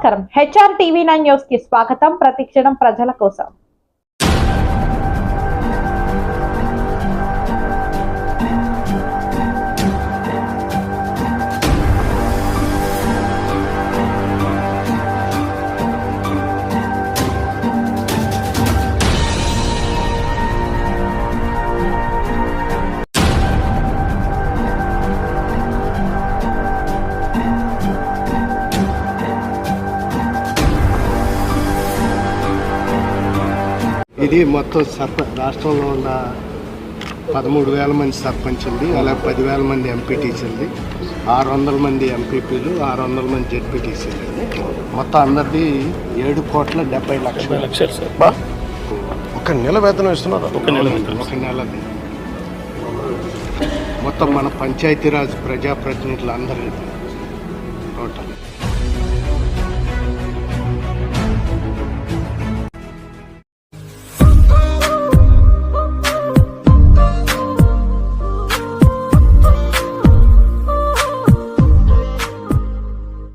నమస్కారం. HR TV9 news కి స్వాగతం. ప్రతిక్షణం ప్రజల కోసం. ఇది మొత్తం రాష్ట్రంలో ఉన్న 13,000 మంది సర్పంచులది, అలాగే 10,000 మంది ఎంపీటీసీలది, 600 మంది ఎంపీపీలు, 600 మంది జెడ్పీటీసీలు. మొత్తం అందరిది 7,70,00,000 సార్. ఒక నెల వేతనం ఇస్తున్నారు. ఒక నెలది మొత్తం మన పంచాయతీరాజ్ ప్రజాప్రతినిధులు అందరిది టోటల్.